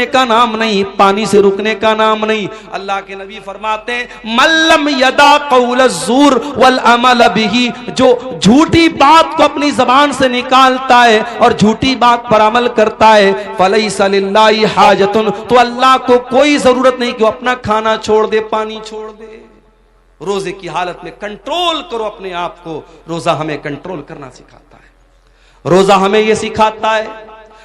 رکنے کا نام نہیں، پانی سے رکنے کا نام نہیں۔ اللہ کے نبی فرماتے ہیں من لم یدع قول الزور والعمل به، جو جھوٹی بات کو اپنی زبان سے نکالتا ہے اور جھوٹی بات پر عمل کرتا ہے، فلیس للہ حاجۃ، تو اللہ کو کوئی ضرورت نہیں کہ وہ اپنا کھانا چھوڑ دے، پانی چھوڑ دے۔ روزے کی حالت میں کنٹرول کرو اپنے آپ کو۔ روزہ ہمیں کنٹرول کرنا سکھاتا ہے، روزہ ہمیں یہ سکھاتا ہے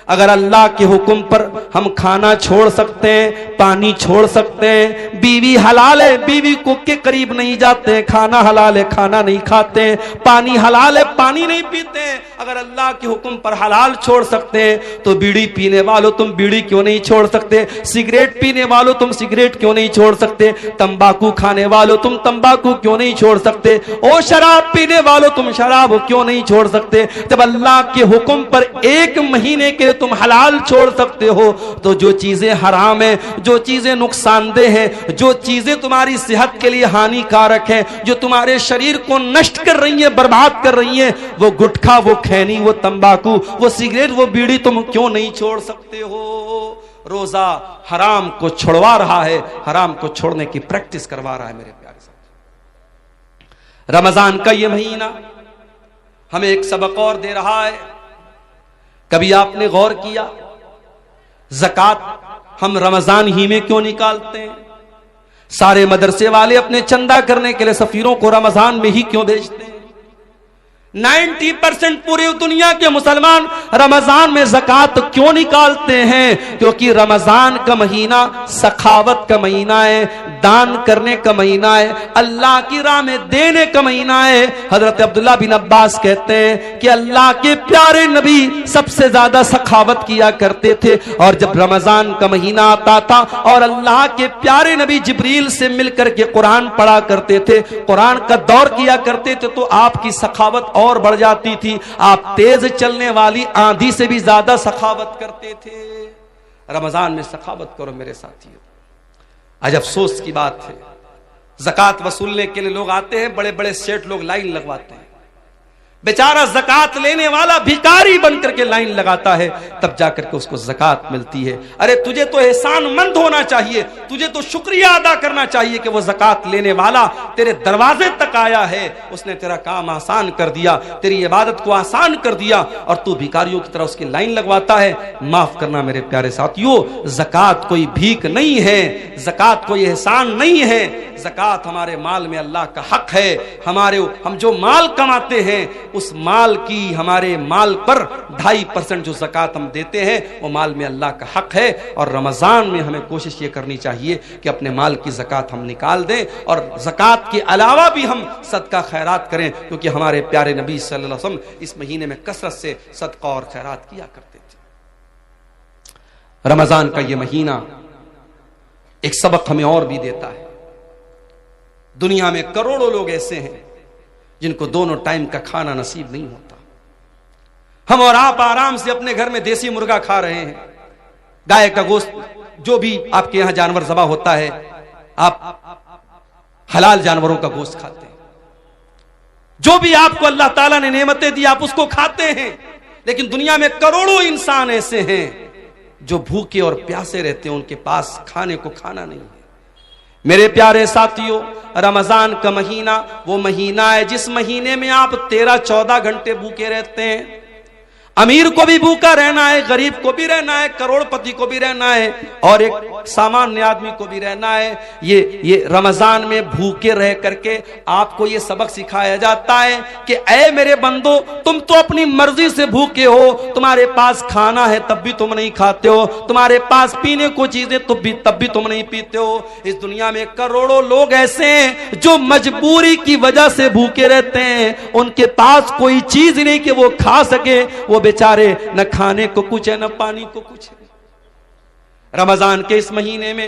اگر اللہ کے حکم پر ہم کھانا چھوڑ سکتے ہیں، پانی چھوڑ سکتے ہیں، بیوی حلال ہے بیوی کو کے قریب نہیں جاتے ہیں، کھانا حلال ہے کھانا نہیں کھاتے ہیں، پانی حلال ہے پانی نہیں پیتے ہیں، اگر اللہ کے حکم پر حلال چھوڑ سکتے ہیں تو بیڑی پینے والوں تم بیڑی کیوں نہیں چھوڑ سکتے؟ سگریٹ پینے والوں تم سگریٹ کیوں نہیں چھوڑ سکتے؟ تمباکو کھانے والوں تم تمباکو کیوں نہیں چھوڑ سکتے؟ اور شراب پینے والوں تم شراب کیوں نہیں چھوڑ سکتے؟ جب اللہ کے حکم پر ایک مہینے کے تم حلال چھوڑ سکتے ہو تو جو چیزیں حرام ہیں، جو چیزیں نقصان دہ ہیں، جو چیزیں تمہاری صحت کے لیے ہانی کارک ہیں، جو تمہارے شریر کو نشٹ کر رہی ہیں، برباد کر رہی ہیں، وہ گٹکھا، وہ کھینی، وہ تمباکو، وہ سگریٹ، وہ بیڑی تم کیوں نہیں چھوڑ سکتے ہو؟ روزہ حرام کو چھڑوا رہا ہے، حرام کو چھوڑنے کی پریکٹس کروا رہا ہے میرے پیارے ساتھ۔ رمضان کا یہ مہینہ ہمیں ایک سبق اور دے رہا ہے۔ کبھی آپ نے غور کیا زکوٰۃ ہم رمضان ہی میں کیوں نکالتے ہیں؟ سارے مدرسے والے اپنے چندہ کرنے کے لیے سفیروں کو رمضان میں ہی کیوں بھیجتے ہیں؟ 90% پوری دنیا کے مسلمان رمضان میں زکوٰۃ کیوں نکالتے ہیں؟ کیونکہ رمضان کا مہینہ سخاوت کا مہینہ ہے، دان کرنے کا مہینہ ہے، اللہ کی راہ میں دینے کا مہینہ ہے۔ حضرت عبداللہ بن عباس کہتے ہیں کہ اللہ کے پیارے نبی سب سے زیادہ سخاوت کیا کرتے تھے، اور جب رمضان کا مہینہ آتا تھا اور اللہ کے پیارے نبی جبریل سے مل کر کے قرآن پڑھا کرتے تھے، قرآن کا دور کیا کرتے تھے، تو آپ کی سخاوت اور بڑھ جاتی تھی، آپ تیز چلنے والی آندھی سے بھی زیادہ سخاوت کرتے تھے۔ رمضان میں سخاوت کرو میرے ساتھیوں۔ آج افسوس کی بات ہے، زکوٰۃ وصولنے کے لیے لوگ آتے ہیں، بڑے بڑے سیٹ لوگ لائن لگواتے ہیں، بیچارہ زکوٰۃ لینے والا بھکاری بن کر کے لائن لگاتا ہے، تب جا کر کے اس کو زکوٰۃ ملتی ہے۔ ارے تجھے تو احسان مند ہونا چاہیے، تجھے تو شکریہ ادا کرنا چاہیے کہ وہ زکوٰۃ لینے والا تیرے دروازے تک آیا ہے، اس نے تیرا کام آسان کر دیا، تیری عبادت کو آسان کر دیا، اور تو بھکاریوں کی طرح اس کی لائن لگواتا ہے۔ معاف کرنا میرے پیارے ساتھیوں، زکوٰۃ کوئی بھیک نہیں ہے، زکوٰۃ کوئی احسان نہیں ہے، زکوٰۃ ہمارے مال میں اللہ کا حق ہے۔ ہم جو مال کماتے ہیں اس مال کی، ہمارے مال پر 2.5% جو زکوٰۃ ہم دیتے ہیں وہ مال میں اللہ کا حق ہے، اور رمضان میں ہمیں کوشش یہ کرنی چاہیے کہ اپنے مال کی زکوٰۃ ہم نکال دیں، اور زکوٰۃ کے علاوہ بھی ہم صدقہ خیرات کریں، کیونکہ ہمارے پیارے نبی صلی اللہ علیہ وسلم اس مہینے میں کثرت سے صدقہ اور خیرات کیا کرتے تھے۔ رمضان کا یہ مہینہ ایک سبق ہمیں اور بھی دیتا ہے۔ دنیا میں کروڑوں لوگ ایسے ہیں جن کو دونوں ٹائم کا کھانا نصیب نہیں ہوتا۔ ہم اور آپ آرام سے اپنے گھر میں دیسی مرغا کھا رہے ہیں، گائے کا گوشت، جو بھی آپ کے یہاں جانور ذبح ہوتا ہے، آپ حلال جانوروں کا گوشت کھاتے ہیں، جو بھی آپ کو اللہ تعالیٰ نے نعمتیں دی آپ اس کو کھاتے ہیں۔ لیکن دنیا میں کروڑوں انسان ایسے ہیں جو بھوکے اور پیاسے رہتے ہیں، ان کے پاس کھانے کو کھانا نہیں ہے۔ میرے پیارے ساتھیوں، رمضان کا مہینہ وہ مہینہ ہے جس مہینے میں آپ 13-14 گھنٹے بھوکے رہتے ہیں۔ امیر کو بھی بھوکا رہنا ہے، غریب کو بھی رہنا ہے، کروڑ پتی کو بھی رہنا ہے، اور ایک سامانیہ آدمی کو بھی رہنا ہے۔ یہ رمضان میں بھوکے رہ کر کے آپ کو یہ سبق سکھایا جاتا ہے کہ اے میرے بندو، تم تو اپنی مرضی سے بھوکے ہو، تمہارے پاس کھانا ہے تب بھی تم نہیں کھاتے ہو، تمہارے پاس پینے کو چیزیں تب بھی تم نہیں پیتے ہو۔ اس دنیا میں کروڑوں لوگ ایسے ہیں جو مجبوری کی وجہ سے بھوکے رہتے ہیں، ان کے پاس کوئی چیز نہیں کہ وہ کھا سکے، وہ بیچارے نہ کھانے کو کچھ ہے نہ پانی کو کچھ ہے۔ رمضان کے اس مہینے میں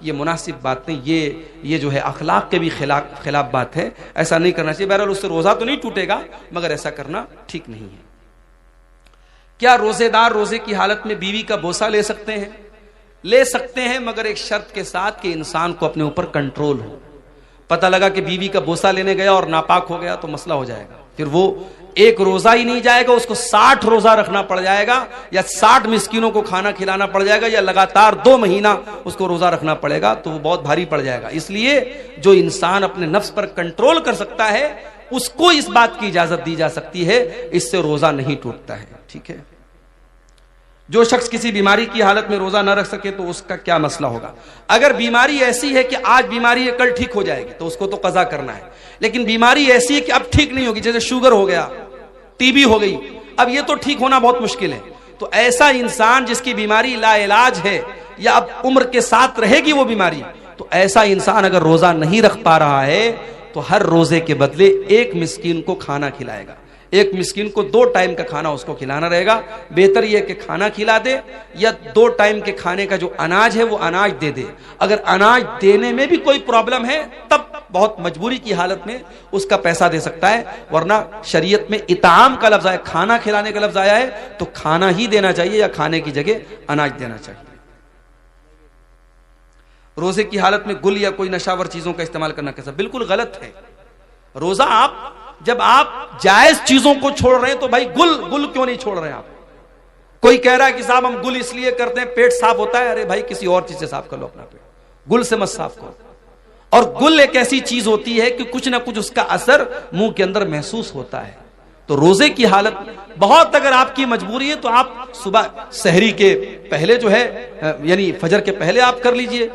یہ مناسب بات نہیں، یہ جو ہے اخلاق کے بھی خلاف بات ہے، ایسا نہیں کرنا چاہیے۔ بہرحال اس سے روزہ تو نہیں ٹوٹے گا مگر ایسا کرنا ٹھیک نہیں ہے۔ کیا روزے دار روزے کی حالت میں بیوی کا بوسہ لے سکتے ہیں؟ لے سکتے ہیں، مگر ایک شرط کے ساتھ کہ انسان کو اپنے اوپر کنٹرول ہو۔ پتہ لگا کہ بیوی کا بوسہ لینے گیا اور ناپاک ہو گیا تو مسئلہ ہو جائے گا، پھر وہ ایک روزہ ہی نہیں جائے گا، اس کو 60 روزہ رکھنا پڑ جائے گا، یا 60 مسکینوں کو کھانا کھلانا پڑ جائے گا، یا لگاتار 2 مہینہ اس کو روزہ رکھنا پڑے گا، تو وہ بہت بھاری پڑ جائے گا۔ اس لیے جو انسان اپنے نفس پر کنٹرول کر سکتا ہے اس کو اس بات کی اجازت دی جا سکتی ہے، اس سے روزہ نہیں ٹوٹتا ہے، ٹھیک ہے۔ جو شخص کسی بیماری کی حالت میں روزہ نہ رکھ سکے تو اس کا کیا مسئلہ ہوگا؟ اگر بیماری ایسی ہے کہ آج بیماری ہے کل ٹھیک ہو جائے گی تو اس کو تو قضا کرنا ہے، لیکن بیماری ایسی ہے کہ اب ٹھیک نہیں ہوگی، جیسے شوگر ہو گیا، ٹی بی ہو گئی، اب یہ تو ٹھیک ہونا بہت مشکل ہے، تو ایسا انسان جس کی بیماری لا علاج ہے یا اب عمر کے ساتھ رہے گی وہ بیماری، تو ایسا انسان اگر روزہ نہیں رکھ پا رہا ہے تو ہر روزے کے بدلے 1 مسکین کو کھانا کھلائے گا، 1 مسکین کو 2 ٹائم کا کھانا اس کو کھلانا رہے گا۔ بہتر یہ کہ کھانا کھلا دے یا 2 ٹائم کے کھانے کا جو اناج ہے وہ اناج دے دے۔ اگر اناج دینے میں بھی کوئی پرابلم ہے تب بہت مجبوری کی حالت میں اس کا پیسہ دے سکتا ہے، ورنہ شریعت میں اطعام کا لفظ آیا، کھانا کھلانے کا لفظ آیا ہے تو کھانا ہی دینا چاہیے یا کھانے کی جگہ اناج دینا چاہیے۔ روزے کی حالت میں گل یا کوئی نشاور چیزوں کا استعمال کرنا کیسا؟ بالکل غلط ہے۔ روزہ جب آپ جائز چیزوں کو چھوڑ رہے ہیں تو بھائی گل کیوں نہیں چھوڑ رہے ہیں آپ؟ کوئی کہہ رہا ہے کہ صاحب ہم گل اس لیے کرتے ہیں پیٹ صاف ہوتا ہے، ارے بھائی کسی اور چیز سے صاف کر لو اپنا پیٹ، گل سے مت صاف کرو۔ اور گل ایک ایسی چیز ہوتی ہے کہ کچھ نہ کچھ اس کا اثر منہ کے اندر محسوس ہوتا ہے، تو روزے کی حالت بہت اگر آپ کی مجبوری ہے تو آپ صبح سحری کے پہلے جو ہے یعنی فجر کے پہلے آپ کر لیجئے،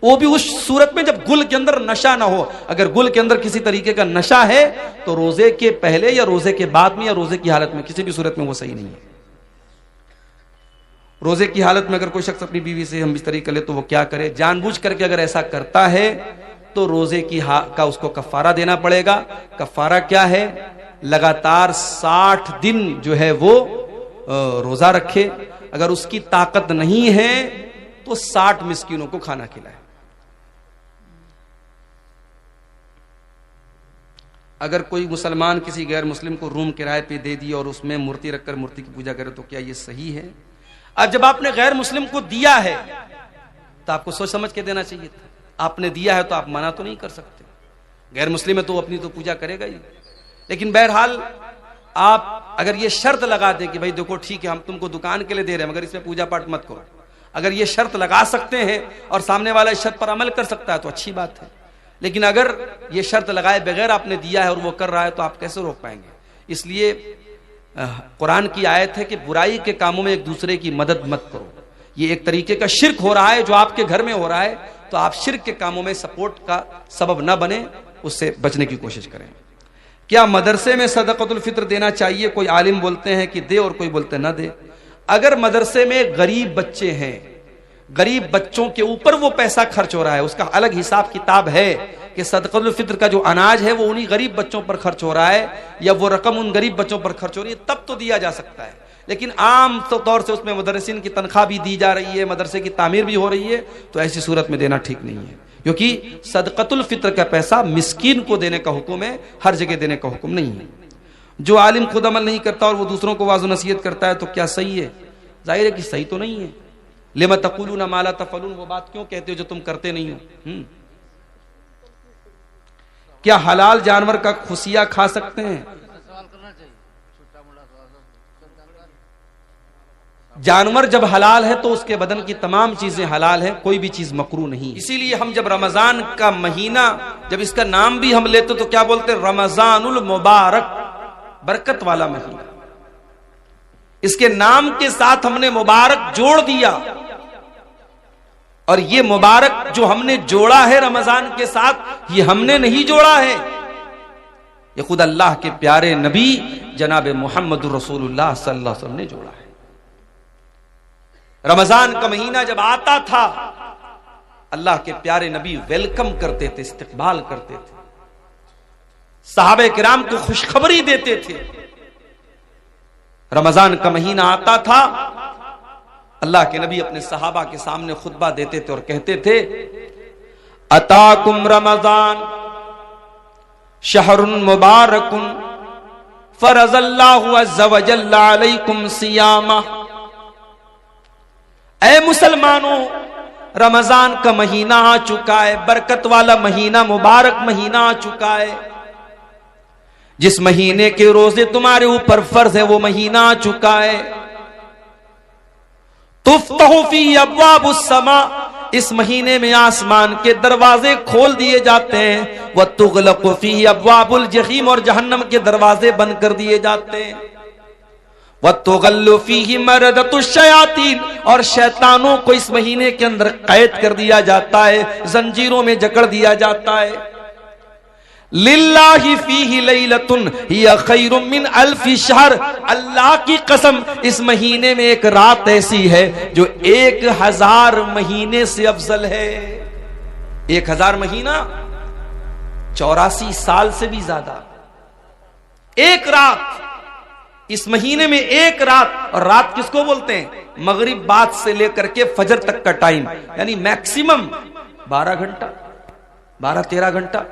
وہ بھی اس صورت میں جب گل کے اندر نشہ نہ ہو۔ اگر گل کے اندر کسی طریقے کا نشہ ہے تو روزے کے پہلے یا روزے کے بعد میں یا روزے کی حالت میں کسی بھی صورت میں وہ صحیح نہیں ہے۔ روزے کی حالت میں اگر کوئی شخص اپنی بیوی سے ہم بستری کر لے تو وہ کیا کرے؟ جان بوجھ کر کے اگر ایسا کرتا ہے تو روزے کا اس کو کفارہ دینا پڑے گا۔ کفارہ کیا ہے؟ لگاتار 60 دن جو ہے وہ روزہ رکھے، اگر اس کی طاقت نہیں ہے تو 60 مسکینوں کو کھانا کھلائے۔ اگر کوئی مسلمان کسی غیر مسلم کو روم کرائے پہ دے دی اور اس میں مورتی رکھ کر مورتی کی پوجا کرے تو کیا یہ صحیح ہے؟ اب جب آپ نے غیر مسلم کو دیا ہے تو آپ کو سوچ سمجھ کے دینا چاہیے تھا، آپ نے دیا ہے تو آپ منع تو نہیں کر سکتے، غیر مسلم ہے تو اپنی تو پوجا کرے گا ہی، لیکن بہرحال آپ اگر یہ شرط لگا دیں کہ بھائی دیکھو ٹھیک ہے ہم تم کو دکان کے لیے دے رہے ہیں مگر اس میں پوجا پاٹ مت کرو، اگر یہ شرط لگا سکتے ہیں اور سامنے والا اس شرط پر عمل کر سکتا ہے تو اچھی بات ہے، لیکن اگر یہ شرط لگائے بغیر آپ نے دیا ہے اور وہ کر رہا ہے تو آپ کیسے روک پائیں گے؟ اس لیے قرآن کی آیت ہے کہ برائی کے کاموں میں ایک دوسرے کی مدد مت کرو، یہ ایک طریقے کا شرک ہو رہا ہے جو آپ کے گھر میں ہو رہا ہے، تو آپ شرک کے کاموں میں سپورٹ کا سبب نہ بنے، اس سے بچنے کی کوشش کریں۔ کیا مدرسے میں صدقۃ الفطر دینا چاہیے؟ کوئی عالم بولتے ہیں کہ دے اور کوئی بولتے نہ دے۔ اگر مدرسے میں غریب بچے ہیں، غریب بچوں کے اوپر وہ پیسہ خرچ ہو رہا ہے، اس کا الگ حساب کتاب ہے کہ صدقۃ الفطر کا جو اناج ہے وہ انہی غریب بچوں پر خرچ ہو رہا ہے یا وہ رقم ان غریب بچوں پر خرچ ہو رہی ہے، تب تو دیا جا سکتا ہے، لیکن عام طور سے اس میں مدرسین کی تنخواہ بھی دی جا رہی ہے، مدرسے کی تعمیر بھی ہو رہی ہے، تو ایسی صورت میں دینا ٹھیک نہیں ہے، کیونکہ صدقۃ الفطر کا پیسہ مسکین کو دینے کا حکم ہے، ہر جگہ دینے کا حکم نہیں ہے۔ جو عالم خود عمل نہیں کرتا اور وہ دوسروں کو واعظ و نصیحت کرتا ہے تو کیا صحیح ہے؟ ظاہر ہے کہ صحیح تو نہیں ہے۔ لما تقولون ما لا تفعلون، وہ بات کیوں کہتے ہو جو تم کرتے نہیں ہو؟ کیا حلال جانور کا خصیہ کھا سکتے ہیں؟ جانور جب حلال ہے تو اس کے بدن کی تمام چیزیں حلال ہیں، کوئی بھی چیز مکروہ نہیں۔ اسی لیے ہم جب رمضان کا مہینہ جب اس کا نام بھی ہم لیتے تو کیا بولتے؟ رمضان المبارک، برکت والا مہینہ۔ اس کے نام کے ساتھ ہم نے مبارک جوڑ دیا، اور یہ مبارک جو ہم نے جوڑا ہے رمضان کے ساتھ یہ ہم نے نہیں جوڑا ہے، یہ خود اللہ کے پیارے نبی جناب محمد رسول اللہ صلی اللہ علیہ وسلم نے جوڑا ہے۔ رمضان کا مہینہ جب آتا تھا اللہ کے پیارے نبی ویلکم کرتے تھے، استقبال کرتے تھے، صحابہ کرام کو خوشخبری دیتے تھے۔ رمضان کا مہینہ آتا تھا اللہ کے نبی اپنے صحابہ کے سامنے خطبہ دیتے تھے اور کہتے تھے اتاکم رمضان شہر مبارک فرض اللہ عز وجل علیکم صیامہ، اے مسلمانوں رمضان کا مہینہ آ چکا ہے، برکت والا مہینہ، مبارک مہینہ آ چکا ہے، جس مہینے کے روزے تمہارے اوپر فرض ہے وہ مہینہ آ چکا ہے۔ تفتح فی ابواب السماء، اس مہینے میں آسمان کے دروازے کھول دیے جاتے ہیں، وتغلق فیہ ابواب الجحیم، اور جہنم کے دروازے بند کر دیے جاتے ہیں، وتغل فیہ مردۃ الشیاطین، اور شیطانوں کو اس مہینے کے اندر قید کر دیا جاتا ہے، زنجیروں میں جکڑ دیا جاتا ہے۔ للہ فیہ لیلۃ ہی خیر من الف شہر، اللہ کی قسم اس مہینے میں ایک رات ایسی ہے جو 1000 مہینے سے افضل ہے۔ 1000 مہینہ 84 سال سے بھی زیادہ، ایک رات، اس مہینے میں ایک رات، اور رات کس کو بولتے ہیں؟ مغرب بعد سے لے کر کے فجر تک کا ٹائم، یعنی میکسیمم 12 گھنٹہ، 12-13 گھنٹہ،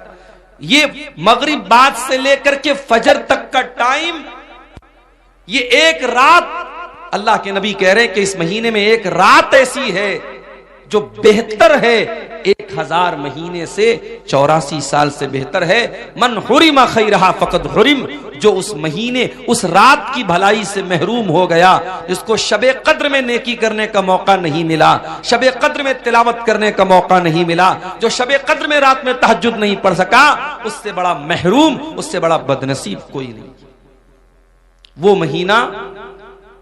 یہ مغرب بعد سے لے کر کے فجر تک کا ٹائم، یہ ایک رات، اللہ کے نبی کہہ رہے ہیں کہ اس مہینے میں ایک رات ایسی ہے جو بہتر ہے 1000 مہینے سے، 84 سال سے بہتر ہے۔ من حرم خیرہا فقد حرم، جو اس مہینے اس رات کی بھلائی سے محروم ہو گیا، جس کو شب قدر میں نیکی کرنے کا موقع نہیں ملا، شب قدر میں تلاوت کرنے کا موقع نہیں ملا، جو شب قدر میں رات میں تہجد نہیں پڑھ سکا، اس سے بڑا محروم، اس سے بڑا بدنصیب کوئی نہیں۔ وہ مہینہ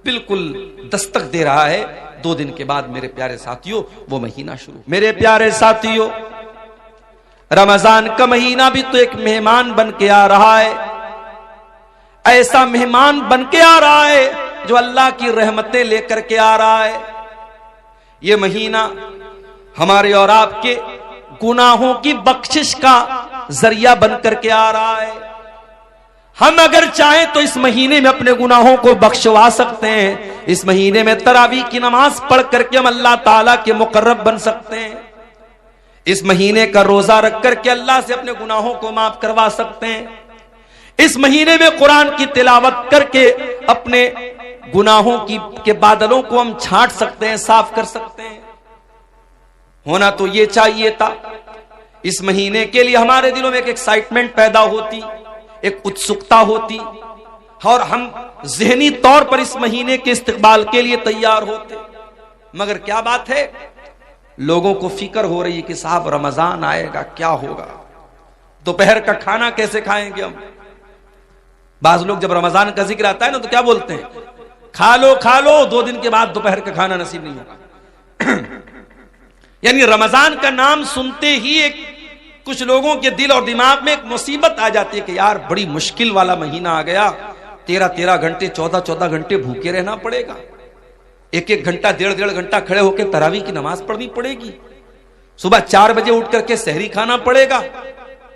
بالکل دستک دے رہا ہے، 2 دن کے بعد میرے پیارے ساتھیوں وہ مہینہ شروع۔ میرے پیارے ساتھیوں، رمضان کا مہینہ بھی تو ایک مہمان بن کے آ رہا ہے، ایسا مہمان بن کے آ رہا ہے جو اللہ کی رحمتیں لے کر کے آ رہا ہے۔ یہ مہینہ ہمارے اور آپ کے گناہوں کی بخشش کا ذریعہ بن کر کے آ رہا ہے۔ ہم اگر چاہیں تو اس مہینے میں اپنے گناہوں کو بخشوا سکتے ہیں، اس مہینے میں تراویح کی نماز پڑھ کر کے ہم اللہ تعالیٰ کے مقرب بن سکتے ہیں، اس مہینے کا روزہ رکھ کر کے اللہ سے اپنے گناہوں کو معاف کروا سکتے ہیں، اس مہینے میں قرآن کی تلاوت کر کے اپنے گناہوں کے بادلوں کو ہم چھانٹ سکتے ہیں، صاف کر سکتے ہیں۔ ہونا تو یہ چاہیے تھا، اس مہینے کے لیے ہمارے دلوں میں ایک ایکسائٹمنٹ پیدا ہوتی، ایک اتسکتا ہوتی، اور ہم ذہنی طور پر اس مہینے کے استقبال کے لیے تیار ہوتے۔ مگر کیا بات ہے، لوگوں کو فکر ہو رہی ہے کہ صاحب رمضان آئے گا، کیا ہوگا، دوپہر کا کھانا کیسے کھائیں گے ہم۔ بعض لوگ جب رمضان کا ذکر آتا ہے نا تو کیا بولتے ہیں، کھا لو کھا لو، 2 دن کے بعد دوپہر کا کھانا نصیب نہیں ہوگا۔ یعنی رمضان کا نام سنتے ہی ایک کچھ لوگوں کے دل اور دماغ میں ایک مصیبت آ جاتی ہے کہ یار بڑی مشکل والا مہینہ آ گیا، 13 گھنٹے 14 گھنٹے بھوکے رہنا پڑے گا، 1 گھنٹہ 1.5 گھنٹہ کھڑے ہو کے تراویح کی نماز پڑھنی پڑے گی، صبح 4 بجے اٹھ کر کے سحری کھانا پڑے گا،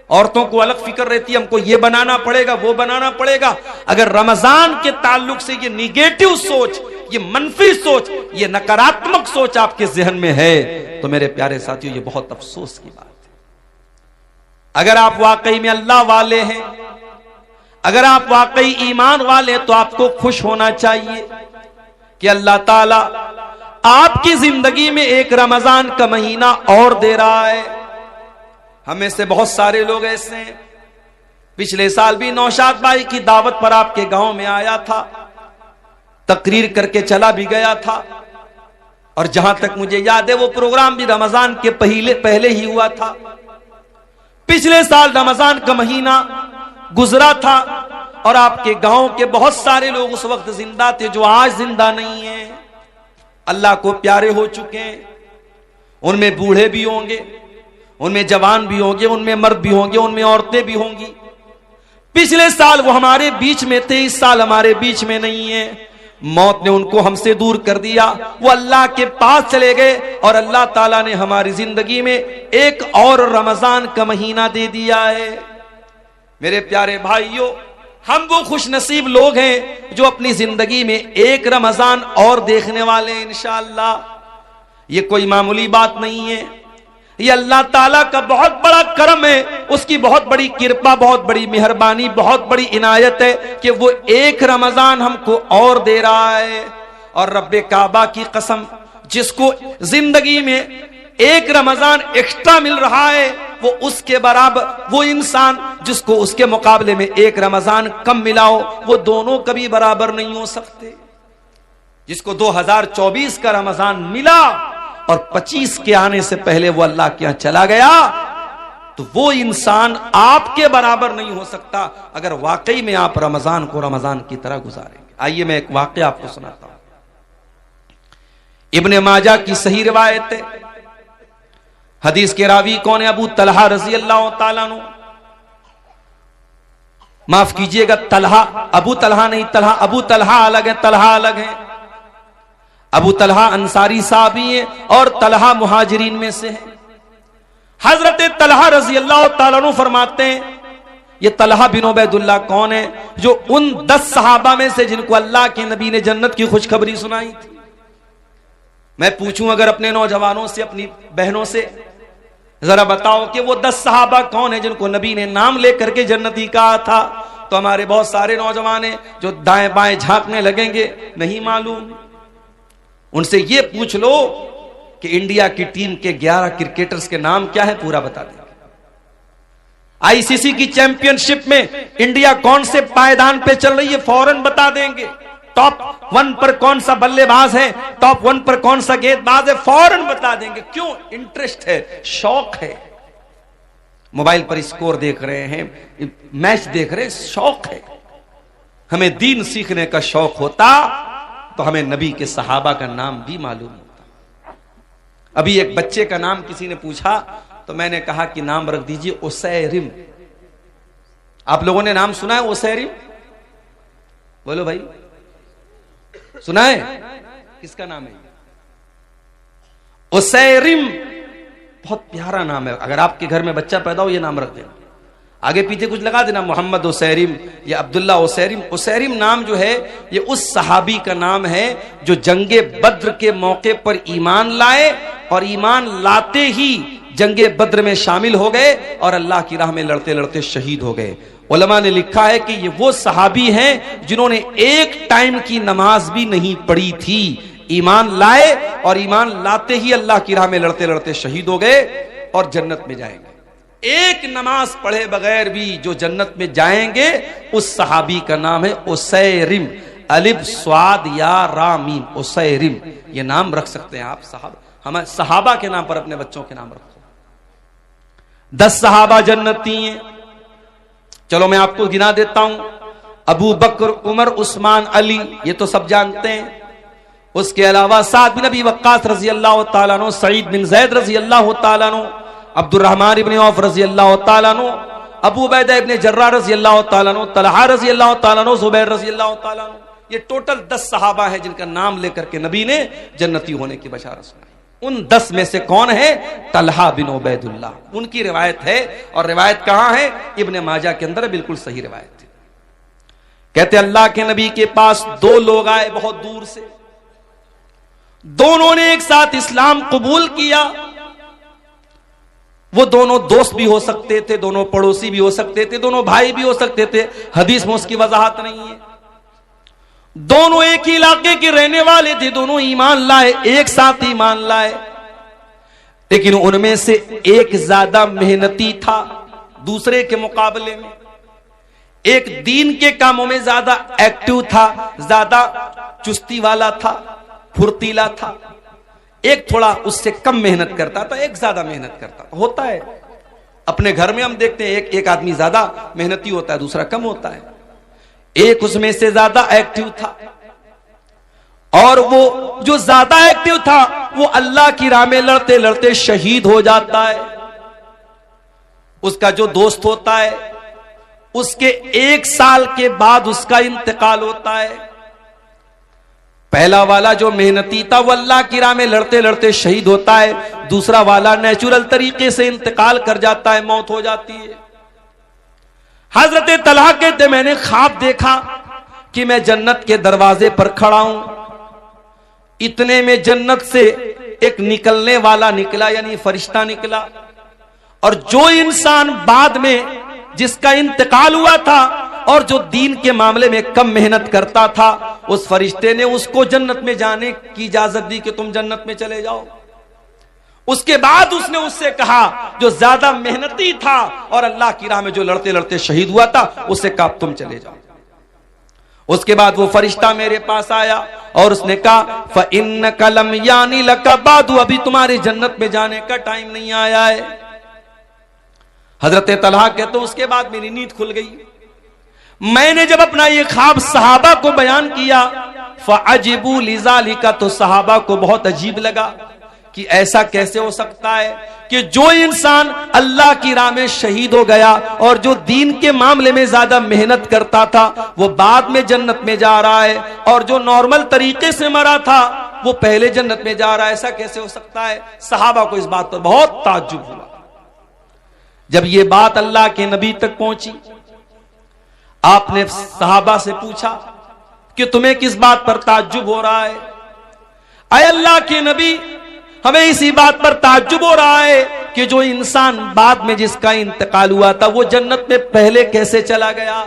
عورتوں کو الگ فکر رہتی ہے، ہم کو یہ بنانا پڑے گا وہ بنانا پڑے گا۔ اگر رمضان کے تعلق سے یہ نیگیٹو سوچ، یہ منفی سوچ، یہ نکاراتمک سوچ آپ کے ذہن میں ہے تو میرے پیارے ساتھیوں یہ بہت افسوس کی بات ہے۔ اگر آپ واقعی میں اللہ والے ہیں، اگر آپ واقعی ایمان والے تو آپ کو خوش ہونا چاہیے کہ اللہ تعالیٰ آپ کی زندگی میں ایک رمضان کا مہینہ اور دے رہا ہے۔ ہمیں سے بہت سارے لوگ ایسے ہیں، پچھلے سال بھی نوشاد بھائی کی دعوت پر آپ کے گاؤں میں آیا تھا، تقریر کر کے چلا بھی گیا تھا، اور جہاں تک مجھے یاد ہے وہ پروگرام بھی رمضان کے پہلے ہی ہوا تھا۔ پچھلے سال رمضان کا مہینہ گزرا تھا اور آپ کے گاؤں کے بہت سارے لوگ اس وقت زندہ تھے جو آج زندہ نہیں ہیں، اللہ کو پیارے ہو چکے ہیں۔ ان میں بوڑھے بھی ہوں گے، ان میں جوان بھی ہوں گے، ان میں مرد بھی ہوں گے، ان میں عورتیں بھی ہوں گی۔ پچھلے سال وہ ہمارے بیچ میں تھے، اس سال ہمارے بیچ میں نہیں ہیں، موت نے ان کو ہم سے دور کر دیا، وہ اللہ کے پاس چلے گئے، اور اللہ تعالیٰ نے ہماری زندگی میں ایک اور رمضان کا مہینہ دے دیا ہے۔ میرے پیارے بھائیوں، ہم وہ خوش نصیب لوگ ہیں جو اپنی زندگی میں ایک رمضان اور دیکھنے والے ہیں انشاءاللہ. یہ کوئی معمولی بات نہیں ہے، یہ اللہ تعالیٰ کا بہت بڑا کرم ہے، اس کی بہت بڑی کرپا، بہت بڑی مہربانی، بہت بڑی عنایت ہے کہ وہ ایک رمضان ہم کو اور دے رہا ہے. اور رب کعبہ کی قسم، جس کو زندگی میں ایک رمضان ایکسٹرا مل رہا ہے، وہ اس کے برابر، وہ انسان جس کو اس کے مقابلے میں ایک رمضان کم ملا ہو، وہ دونوں کبھی برابر نہیں ہو سکتے. جس کو 2024 کا رمضان ملا اور 25 کے آنے سے پہلے وہ اللہ کے یہاں چلا گیا، تو وہ انسان آپ کے برابر نہیں ہو سکتا اگر واقعی میں آپ رمضان کو رمضان کی طرح گزاریں گے. آئیے میں ایک واقعہ آپ کو سناتا ہوں. ابن ماجہ کی صحیح روایت ہے. حدیث کے راوی کون ہے؟ ابو طلحہ رضی اللہ تعالیٰ عنہ. معاف کیجئے گا، طلحہ، ابو طلحہ نہیں، طلحہ، ابو طلحہ الگ ہے، طلحہ الگ ہے. ابو طلحہ انصاری صحابی ہیں اور طلحہ مہاجرین میں سے ہیں. حضرت طلحہ رضی اللہ تعالیٰ عنہ فرماتے ہیں، یہ طلحہ بن عبید اللہ کون ہے؟ جو ان 10 صحابہ میں سے جن کو اللہ کے نبی نے جنت کی خوشخبری سنائی تھی. میں پوچھوں اگر اپنے نوجوانوں سے، اپنی بہنوں سے، ذرا بتاؤ کہ وہ 10 صحابہ کون ہیں جن کو نبی نے نام لے کر کے جنتی کہا تھا، تو ہمارے بہت سارے نوجوان ہیں جو دائیں بائیں جھانکنے لگیں گے، نہیں معلوم. ان سے یہ پوچھ لو کہ انڈیا کی ٹیم کے 11 کرکٹرز کے نام کیا ہیں، پورا بتا دیں گے. آئی سی سی کی چیمپئن شپ میں انڈیا کون سے پائیدان پہ چل رہی ہے، فوراً بتا دیں گے. ٹاپ 1 پر کون سا بلے باز ہے، ٹاپ 1 پر کون سا گیند باز ہے، فوراً بتا دیں گے. کیوں؟ انٹرسٹ ہے، شوق ہے. موبائل پر اسکور دیکھ رہے ہیں، میچ دیکھ رہے ہیں، شوق ہے. ہمیں دین سیکھنے کا شوق ہوتا تو ہمیں نبی کے صحابہ کا نام بھی معلوم ہوتا. ابھی ایک بچے کا نام کسی نے پوچھا تو میں نے کہا کہ نام رکھ دیجئے اسیرم. آپ لوگوں نے نام سنا ہے اسیرم؟ بولو بھائی، سنا ہے؟ کس کا نام ہے اسیرم؟ بہت پیارا نام ہے. اگر آپ کے گھر میں بچہ پیدا ہو یہ نام رکھ دینا، آگے پیچھے کچھ لگا دینا، محمد اسیرم یا عبداللہ اسیرم. اسیرم نام جو ہے یہ اس صحابی کا نام ہے جو جنگ بدر کے موقع پر ایمان لائے اور ایمان لاتے ہی جنگ بدر میں شامل ہو گئے اور اللہ کی راہ میں لڑتے لڑتے شہید ہو گئے. علماء نے لکھا ہے کہ یہ وہ صحابی ہیں جنہوں نے ایک ٹائم کی نماز بھی نہیں پڑھی تھی، ایمان لائے اور ایمان لاتے ہی اللہ کی راہ میں لڑتے لڑتے شہید ہو گئے اور جنت میں جائیں گے. ایک نماز پڑھے بغیر بھی جو جنت میں جائیں گے اس صحابی کا نام ہے اسیرم. الف صاد یا را میم، اسیرم. یہ نام رکھ سکتے ہیں آپ. ہمیں صحابہ کے نام پر اپنے بچوں کے نام رکھو. 10 صحابہ جنتی ہیں. چلو میں آپ کو گنا دیتا ہوں. ابو بکر، عمر، عثمان، علی، یہ تو سب جانتے ہیں. اس کے علاوہ سعد بن ابی وقاص رضی اللہ تعالیٰ عنہ، سعید بن زید رضی اللہ تعالیٰ عنہ، عبد الرحمن ابن عوف رضی اللہ تعالیٰ عنہ، ابو عبیدہ ابن جراح رضی اللہ تعالیٰ عنہ، طلحہ رضی اللہ تعالیٰ عنہ، زبیر رضی اللہ تعالیٰ عنہ. یہ ٹوٹل 10 صحابہ ہیں جن کا نام لے کر کے نبی نے جنتی ہونے کی بشارت سنائی. ان 10 میں سے کون ہے؟ طلحہ بن عبید اللہ. ان کی روایت ہے، اور روایت کہاں ہے؟ ابن ماجہ کے اندر. بالکل صحیح روایت ہے. کہتے اللہ کے نبی کے پاس 2 لوگ آئے بہت دور سے. دونوں نے ایک ساتھ اسلام قبول کیا. وہ دونوں دوست بھی ہو سکتے تھے، دونوں پڑوسی بھی ہو سکتے تھے، دونوں بھائی بھی ہو سکتے تھے. حدیث میں اس کی وضاحت نہیں ہے. دونوں ایک ہی علاقے کے رہنے والے تھے، دونوں ایمان لائے، ایک ساتھ ایمان لائے. لیکن ان میں سے ایک زیادہ محنتی تھا دوسرے کے مقابلے میں. ایک دین کے کاموں میں زیادہ ایکٹیو تھا، زیادہ چستی والا تھا، پھرتیلا تھا. ایک تھوڑا اس سے کم محنت کرتا تھا، ایک زیادہ محنت کرتا تھا. ہوتا ہے اپنے گھر میں، ہم دیکھتے ہیں ایک آدمی زیادہ محنتی ہوتا ہے، دوسرا کم ہوتا ہے. ایک اس میں سے زیادہ ایکٹیو تھا، اور وہ جو زیادہ ایکٹیو تھا وہ اللہ کی راہ میں لڑتے لڑتے شہید ہو جاتا ہے. اس کا جو دوست ہوتا ہے اس کے 1 سال کے بعد اس کا انتقال ہوتا ہے. پہلا والا جو محنتی تھا وہ اللہ کی راہ میں لڑتے لڑتے شہید ہوتا ہے. دوسرا والا نیچرل طریقے سے انتقال کر جاتا ہے، موت ہو جاتی ہے. حضرت طلحہ کہتے میں نے خواب دیکھا کہ میں جنت کے دروازے پر کھڑا ہوں، اتنے میں جنت سے ایک نکلنے والا نکلا، یعنی فرشتہ نکلا، اور جو انسان بعد میں جس کا انتقال ہوا تھا اور جو دین کے معاملے میں کم محنت کرتا تھا، اس فرشتے نے اس کو جنت میں جانے کی اجازت دی کہ تم جنت میں چلے جاؤ۔ اس کے بعد اس نے اس سے کہا جو زیادہ محنتی تھا اور اللہ کی راہ میں جو لڑتے لڑتے شہید ہوا تھا، اس سے کہا تم چلے جاؤ۔ اس کے بعد وہ فرشتہ میرے پاس آیا اور اس نے کہا فَإِنَّكَ لَمْ يَانِ لَكَ بَعْدُ، ابھی تمہارے جنت میں جانے کا ٹائم نہیں آیا ہے۔ حضرت طلحہ کہتے اس کے بعد میری نیند کھل گئی۔ میں نے جب اپنا یہ خواب صحابہ کو بیان کیا فَعَجِبُوا لِذَلِكَ، تو صحابہ کو بہت عجیب لگا کہ ایسا کیسے ہو سکتا ہے کہ جو انسان اللہ کی راہ میں شہید ہو گیا اور جو دین کے معاملے میں زیادہ محنت کرتا تھا وہ بعد میں جنت میں جا رہا ہے، اور جو نارمل طریقے سے مرا تھا وہ پہلے جنت میں جا رہا ہے، ایسا کیسے ہو سکتا ہے؟ صحابہ کو اس بات پر بہت تعجب ہوا۔ جب یہ بات اللہ کے نبی تک پہنچی، آپ نے صحابہ سے پوچھا کہ تمہیں کس بات پر تعجب ہو رہا ہے؟ اے اللہ کے نبی، ہمیں اسی بات پر تعجب ہو رہا ہے کہ جو انسان بعد میں جس کا انتقال ہوا تھا وہ جنت میں پہلے کیسے چلا گیا؟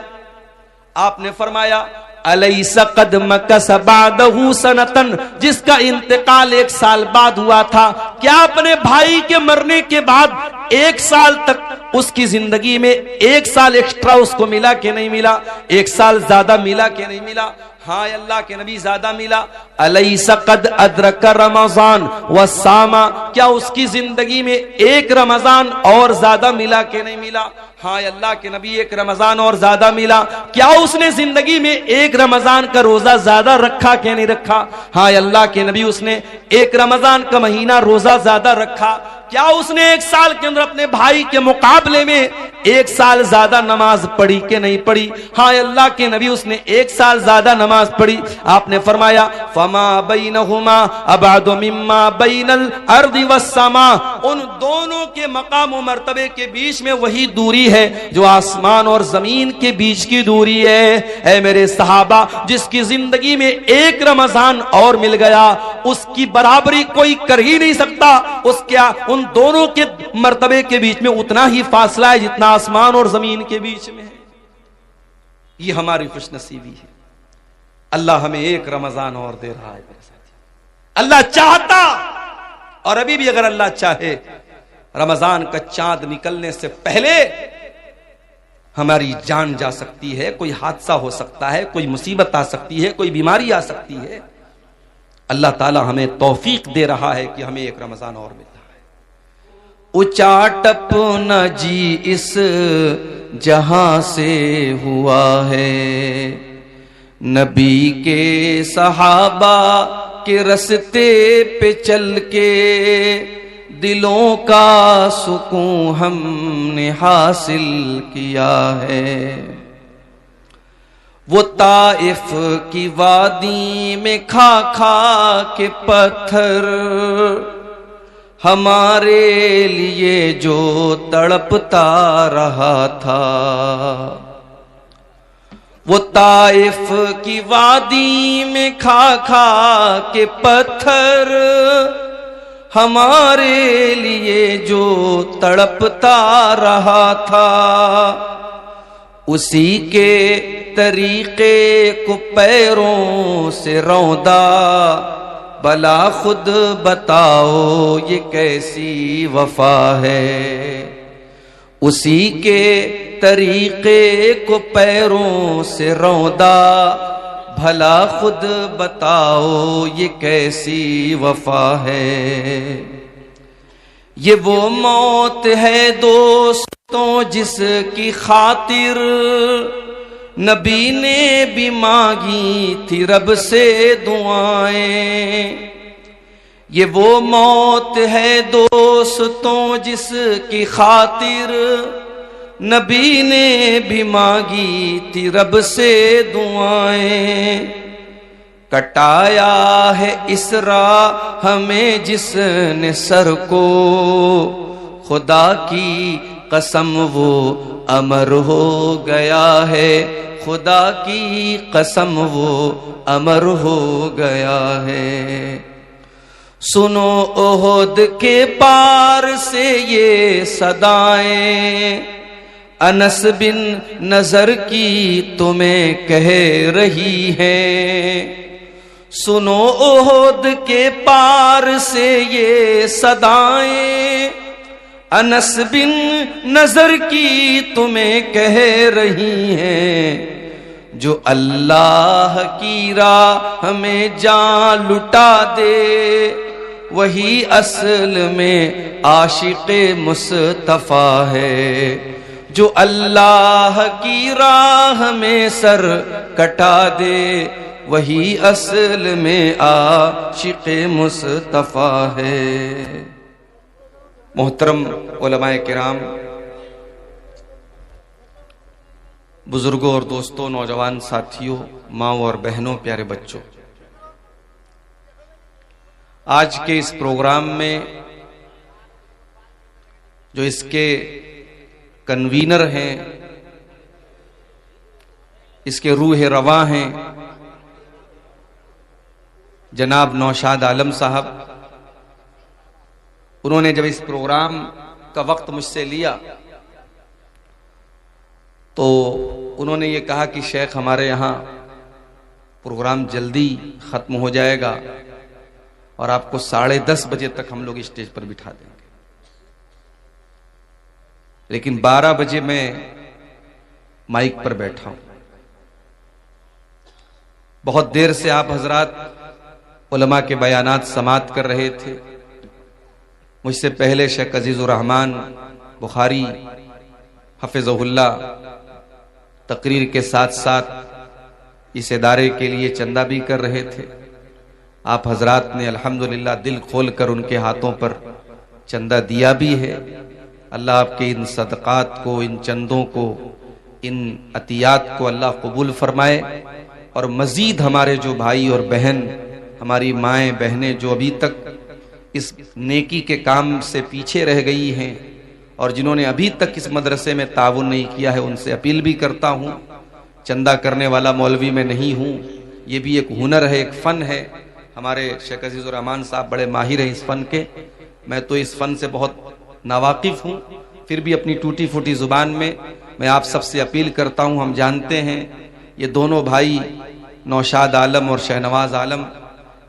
آپ نے فرمایا الیس قد مکث بعدہ سنتن، جس کا انتقال 1 سال بعد ہوا تھا، کیا اپنے بھائی کے مرنے کے بعد 1 سال تک اس کی زندگی میں 1 سال ایکسٹرا اس کو ملا کہ نہیں ملا؟ 1 سال زیادہ ملا کہ نہیں ملا؟ ہاں اللہ کے نبی زیادہ ملا۔ الیس قد ادرک رمضان وصام، کیا اس کی زندگی میں 1 رمضان اور زیادہ ملا کہ نہیں ملا؟ ہاں اللہ کے نبی 1 رمضان اور زیادہ ملا۔ کیا اس نے زندگی میں 1 رمضان کا روزہ زیادہ رکھا کہ نہیں رکھا؟ ہاں اللہ کے نبی اس نے 1 رمضان کا مہینہ روزہ زیادہ رکھا۔ کیا اس نے 1 سال کے اندر اپنے بھائی کے مقابلے میں 1 سال زیادہ نماز پڑھی کہ نہیں پڑھی؟ ہاں اللہ کے نبی اس نے 1 سال زیادہ نماز پڑھی۔ آپ نے فرمایا فما بینہما ابعد مما بین الارض والسماء، ان دونوں کے مقام و مرتبے کے بیچ میں وہی دوری ہے جو آسمان اور زمین کے بیچ کی دوری ہے۔ اے میرے صحابہ، جس کی زندگی میں 1 رمضان اور مل گیا اس کی برابری کوئی کر ہی نہیں سکتا۔ اس کیا ان دونوں کے مرتبے کے بیچ میں اتنا ہی فاصلہ ہے جتنا آسمان اور زمین کے بیچ میں ہے۔ یہ ہماری خوش نصیبی ہے۔ اللہ ہمیں 1 رمضان اور دے رہا ہے میرے ساتھی۔ اللہ چاہتا، اور ابھی بھی اگر اللہ چاہے، رمضان کا چاند نکلنے سے پہلے ہماری جان جا سکتی ہے، کوئی حادثہ ہو سکتا ہے، کوئی مصیبت آ سکتی ہے، کوئی بیماری آ سکتی ہے۔ اللہ تعالی ہمیں توفیق دے رہا ہے کہ ہمیں 1 رمضان اور ملتا ہے۔ اچاٹپ نہ جی اس جہاں سے ہوا ہے، نبی کے صحابہ کے رستے پہ چل کے دلوں کا سکون ہم نے حاصل کیا ہے۔ وہ طائف کی وادی میں کھا کھا کے پتھر ہمارے لیے جو تڑپتا رہا تھا، وہ طائف کی وادی میں کھا کھا کے پتھر ہمارے لیے جو تڑپتا رہا تھا، اسی کے طریقے کو پیروں سے روندا، بلا خود بتاؤ یہ کیسی وفا ہے۔ اسی کے طریقے کو پیروں سے روندا، بھلا خود بتاؤ یہ کیسی وفا ہے۔ یہ وہ موت ہے دوستوں جس کی خاطر نبی نے بھی مانگی تھی رب سے دعائیں۔ یہ وہ موت ہے دوستوں جس کی خاطر نبی نے بھی مانگی تھی رب سے دعائیں۔ کٹایا ہے اس راہ ہمیں جس نے سر کو، خدا کی قسم وہ امر ہو گیا ہے، خدا کی قسم وہ امر ہو گیا ہے۔ سنو احد کے پار سے یہ صدائیں، انس بن نضر کی تمہیں کہہ رہی ہیں۔ سنو احد کے پار سے یہ صدائیں، انس بن نضر کی تمہیں کہہ رہی ہیں۔ جو اللہ کی راہ میں جان لٹا دے، وہی اصل میں عاشق مصطفیٰ ہے۔ جو اللہ کی راہ میں سر کٹا دے، وہی اصل میں عاشق مصطفیٰ ہے۔ محترم علماء کرام، بزرگوں اور دوستوں، نوجوان ساتھیوں، ماؤں اور بہنوں، پیارے بچوں، آج کے اس پروگرام میں جو اس کے کنوینر ہیں، اس کے روح رواں ہیں جناب نوشاد عالم صاحب، انہوں نے جب اس پروگرام کا وقت مجھ سے لیا تو انہوں نے یہ کہا کہ شیخ ہمارے یہاں پروگرام جلدی ختم ہو جائے گا اور آپ کو 10:30 بجے تک ہم لوگ اسٹیج پر بٹھا دیں گے، لیکن 12 بجے میں مائک پر بیٹھا ہوں۔ بہت دیر سے آپ حضرات علماء کے بیانات سماعت کر رہے تھے۔ مجھ سے پہلے شیخ عزیز الرحمن بخاری حفظہ اللہ تقریر کے ساتھ ساتھ اس ادارے کے لیے چندہ بھی کر رہے تھے۔ آپ حضرات نے الحمدللہ دل کھول کر ان کے ہاتھوں پر چندہ دیا بھی ہے۔ اللہ آپ کے ان صدقات کو، ان چندوں کو، ان عطیات کو اللہ قبول فرمائے، اور مزید ہمارے جو بھائی اور بہن، ہماری مائیں بہنیں جو ابھی تک اس نیکی کے کام سے پیچھے رہ گئی ہیں اور جنہوں نے ابھی تک اس مدرسے میں تعاون نہیں کیا ہے، ان سے اپیل بھی کرتا ہوں۔ چندہ کرنے والا مولوی میں نہیں ہوں، یہ بھی ایک ہنر ہے، ایک فن ہے۔ ہمارے شیخ عزیز الرحمن صاحب بڑے ماہر ہیں اس فن کے، میں تو اس فن سے بہت ناواقف ہوں، پھر بھی اپنی ٹوٹی پھوٹی زبان میں آپ سب سے اپیل کرتا ہوں۔ ہم جانتے ہیں یہ دونوں بھائی نوشاد عالم اور شہنواز عالم،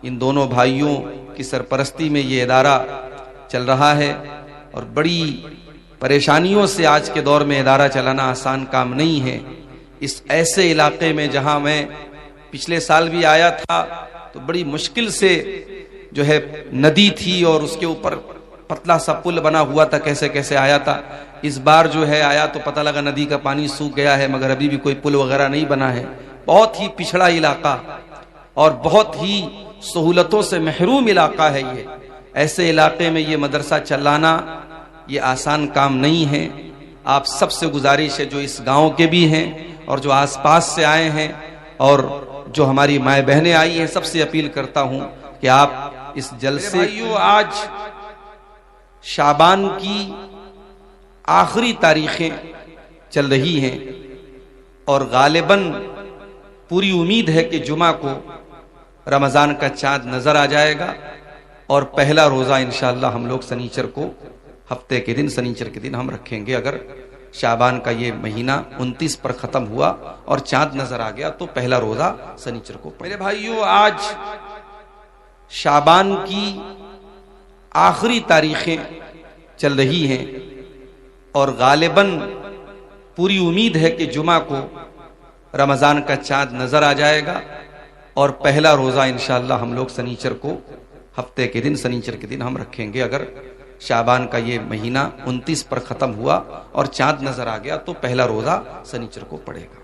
ان دونوں بھائیوں کی سرپرستی میں یہ ادارہ چل رہا ہے، اور بڑی پریشانیوں سے آج کے دور میں ادارہ چلانا آسان کام نہیں ہے۔ اس ایسے علاقے میں جہاں میں پچھلے سال بھی آیا تھا تو بڑی مشکل سے جو ہے ندی تھی اور اس کے اوپر پتلا سا پل بنا ہوا تھا، کیسے کیسے آیا تھا۔ اس بار جو ہے آیا تو پتہ لگا ندی کا پانی سوکھ گیا ہے، مگر ابھی بھی کوئی پل وغیرہ نہیں بنا ہے۔ بہت ہی پچھڑا علاقہ اور بہت ہی سہولتوں سے محروم علاقہ ہے یہ۔ ایسے علاقے میں یہ مدرسہ چلانا یہ آسان کام نہیں ہے۔ آپ سب سے گزارش ہے جو اس گاؤں کے بھی ہیں اور جو آس پاس سے آئے ہیں اور جو ہماری مائیں بہنیں آئی ہیں، سب سے اپیل کرتا ہوں کہ آپ اس جلسے آج شعبان کی آخری تاریخیں چل رہی ہیں اور غالباً پوری امید ہے کہ جمعہ کو رمضان کا چاند نظر آ جائے گا، اور پہلا روزہ انشاءاللہ ہم لوگ سنیچر کو، ہفتے کے دن سنیچر کے دن ہم رکھیں گے۔ اگر شعبان کا یہ مہینہ 29 پر ختم ہوا اور چاند نظر آ گیا تو پہلا روزہ سنیچر کو۔ میرے بھائیو، آج شعبان کی آخری تاریخیں چل رہی ہیں اور غالباً پوری امید ہے کہ جمعہ کو رمضان کا چاند نظر آ جائے گا، اور پہلا روزہ انشاءاللہ ہم لوگ سنیچر کو، ہفتے کے دن سنیچر کے دن ہم رکھیں گے۔ اگر شعبان کا یہ مہینہ 29 پر ختم ہوا اور چاند نظر آ گیا تو پہلا روزہ سنیچر کو پڑے گا۔